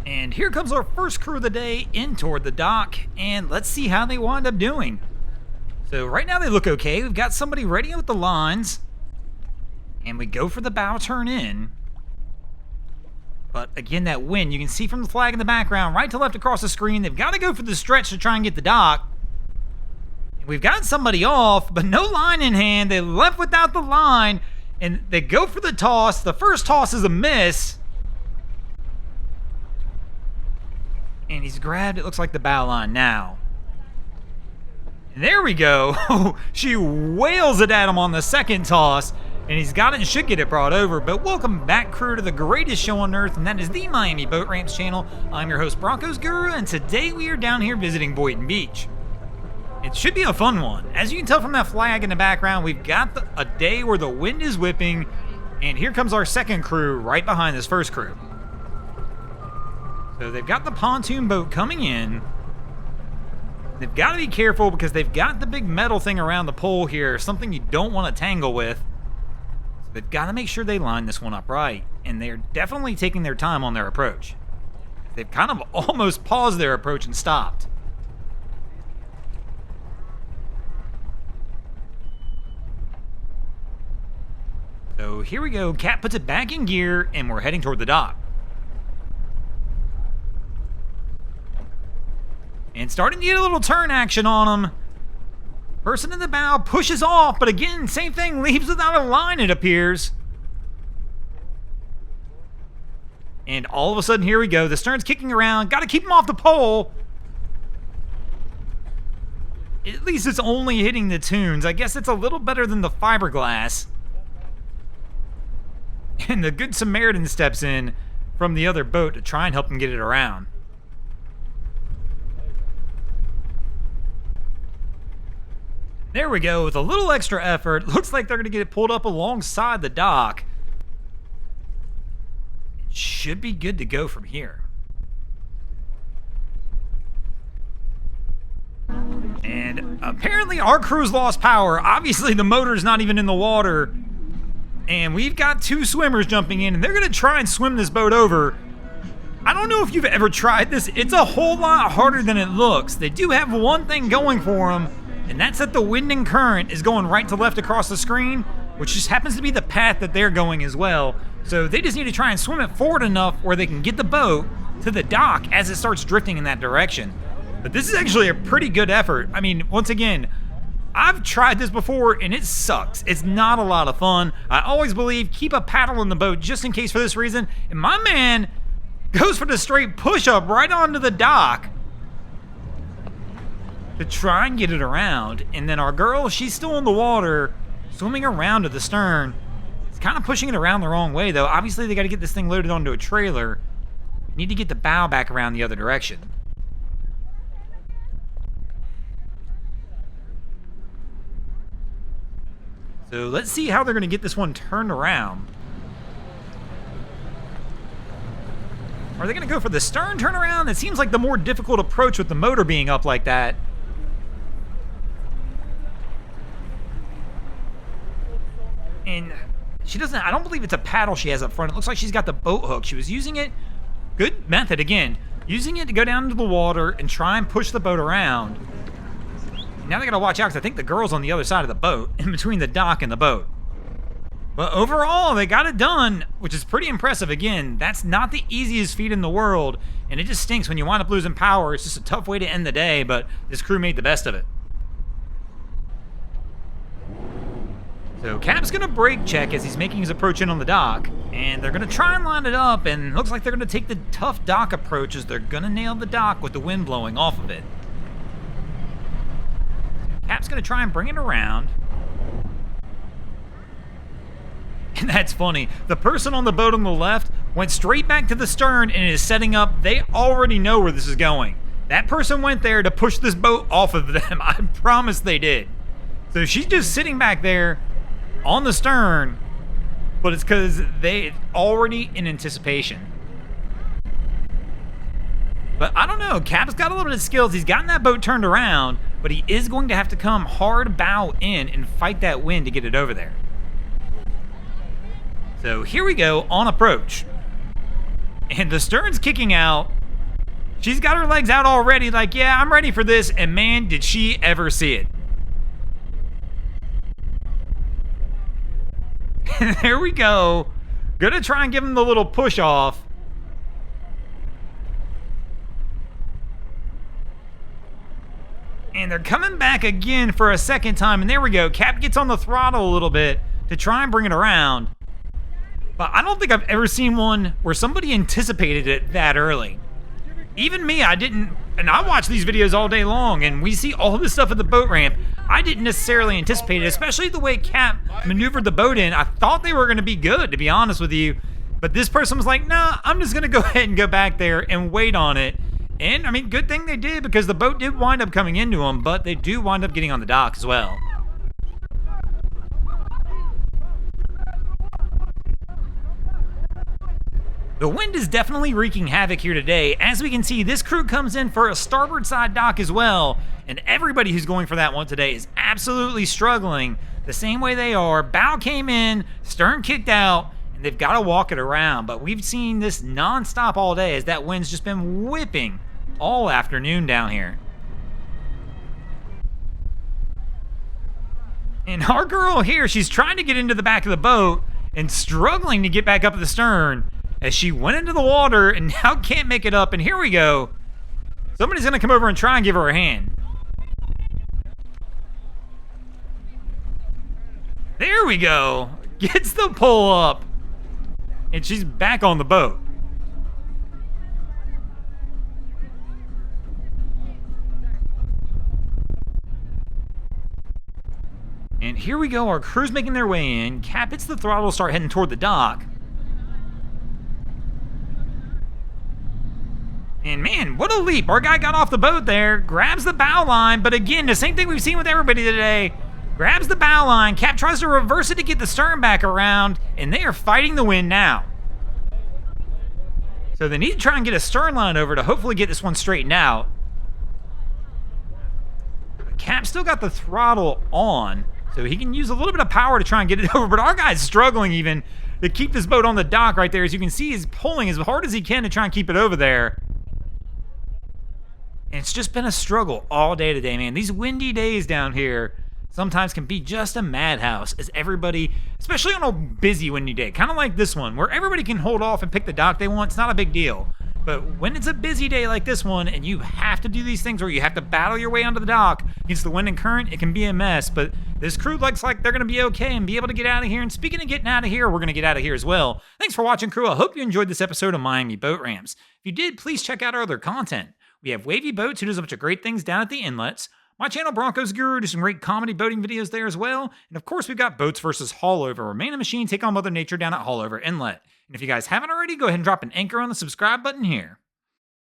And here comes our first crew of the day in toward the dock, and let's see how they wind up doing. So right now they look okay. We've got somebody ready with the lines, and we go for the bow turn in. But again, that wind, you can see from the flag in the background, right to left across the screen, they've got to go for the stretch to try and get the dock. And we've got somebody off, but no line in hand. They left without the line, and they go for the toss. The first toss is a miss. And he's grabbed, it looks like, the bow line now. And there we go. She wails it at him on the second toss, and he's got it and should get it brought over. But welcome back, crew, to the greatest show on earth, and that is the Miami Boat Ramps channel. I'm your host, Broncos Guru, and today we are down here visiting Boynton Beach. It should be a fun one. As you can tell from that flag in the background, we've got a day where the wind is whipping, and here comes our second crew right behind this first crew. So they've got the pontoon boat coming in. They've got to be careful because they've got the big metal thing around the pole here, something you don't want to tangle with. So they've got to make sure they line this one up right, and they're definitely taking their time on their approach. They've kind of almost paused their approach and stopped. So here we go. Cat puts it back in gear, and we're heading toward the dock. And starting to get a little turn action on him. Person in the bow pushes off, but again, same thing, leaves without a line, it appears. And all of a sudden, here we go. The stern's kicking around. Got to keep him off the pole. At least it's only hitting the tunes. I guess it's a little better than the fiberglass. And the Good Samaritan steps in from the other boat to try and help him get it around. There we go, with a little extra effort. Looks like they're going to get it pulled up alongside the dock. It should be good to go from here. And apparently our crew's lost power. Obviously the motor's not even in the water. And we've got two swimmers jumping in, and they're going to try and swim this boat over. I don't know if you've ever tried this. It's a whole lot harder than it looks. They do have one thing going for them, and that's that the wind and current is going right to left across the screen, which just happens to be the path that they're going as well. So they just need to try and swim it forward enough where they can get the boat to the dock as it starts drifting in that direction. But this is actually a pretty good effort. I mean, once again, I've tried this before and it sucks. It's not a lot of fun. I always believe keep a paddle in the boat just in case for this reason. And my man goes for the straight push-up right onto the dock to try and get it around. And then our girl, she's still in the water, swimming around to the stern. It's kind of pushing it around the wrong way, though. Obviously, they got to get this thing loaded onto a trailer. Need to get the bow back around the other direction. So let's see how they're going to get this one turned around. Are they going to go for the stern turnaround? It seems like the more difficult approach with the motor being up like that. And she doesn't, I don't believe it's a paddle she has up front. It looks like she's got the boat hook. She was using it, good method again, using it to go down into the water and try and push the boat around. Now they gotta watch out because I think the girl's on the other side of the boat, in between the dock and the boat. But overall, they got it done, which is pretty impressive. Again, that's not the easiest feat in the world, and it just stinks when you wind up losing power. It's just a tough way to end the day, but this crew made the best of it. So Cap's gonna brake check as he's making his approach in on the dock, and they're gonna try and line it up, and looks like they're gonna take the tough dock approach as they're gonna nail the dock with the wind blowing off of it. Cap's gonna try and bring it around. And that's funny. The person on the boat on the left went straight back to the stern and is setting up. They already know where this is going. That person went there to push this boat off of them. I promise they did. So she's just sitting back there on the stern, but it's because they already in anticipation. But I don't know, Cap's got a little bit of skills. He's gotten that boat turned around, but he is going to have to come hard bow in and fight that wind to get it over there. So here we go on approach. And the stern's kicking out. She's got her legs out already, like, yeah, I'm ready for this. And man, did she ever see it. And there we go. Gonna try and give him the little push off. And they're coming back again for a second time. And there we go. Cap gets on the throttle a little bit to try and bring it around. But I don't think I've ever seen one where somebody anticipated it that early. Even me, I didn't. And I watch these videos all day long, and we see all this stuff at the boat ramp. I didn't necessarily anticipate it, especially the way Cap maneuvered the boat in. I thought they were going to be good, to be honest with you. But this person was like, nah, I'm just going to go ahead and go back there and wait on it. And, I mean, good thing they did, because the boat did wind up coming into them, but they do wind up getting on the dock as well. The wind is definitely wreaking havoc here today. As we can see, this crew comes in for a starboard side dock as well, and everybody who's going for that one today is absolutely struggling the same way they are. Bow came in, stern kicked out, and they've got to walk it around. But we've seen this non-stop all day as that wind's just been whipping all afternoon down here. And our girl here, she's trying to get into the back of the boat and struggling to get back up at the stern as she went into the water and now can't make it up. And here we go. Somebody's going to come over and try and give her a hand. There we go. Gets the pull up. And she's back on the boat. And here we go. Our crew's making their way in. Cap hits the throttle, start heading toward the dock. And man, what a leap. Our guy got off the boat there, grabs the bow line, but again, the same thing we've seen with everybody today. Grabs the bow line, Cap tries to reverse it to get the stern back around, and they are fighting the wind now. So they need to try and get a stern line over to hopefully get this one straightened out. Cap still got the throttle on, so he can use a little bit of power to try and get it over, but our guy's struggling even to keep this boat on the dock right there. As you can see, he's pulling as hard as he can to try and keep it over there. And it's just been a struggle all day today, man. These windy days down here sometimes can be just a madhouse as everybody, especially on a busy windy day, kind of like this one, where everybody can hold off and pick the dock they want. It's not a big deal. But when it's a busy day like this one and you have to do these things where you have to battle your way onto the dock against the wind and current, it can be a mess. But this crew looks like they're going to be okay and be able to get out of here. And speaking of getting out of here, we're going to get out of here as well. Thanks for watching, crew. I hope you enjoyed this episode of Miami Boat Ramps. If you did, please check out our other content. We have Wavy Boats, who does a bunch of great things down at the inlets. My channel, Broncos Guru, does some great comedy boating videos there as well. And of course, we've got Boats vs. Haulover, where man and machine take on Mother Nature down at Haulover Inlet. And if you guys haven't already, go ahead and drop an anchor on the subscribe button here.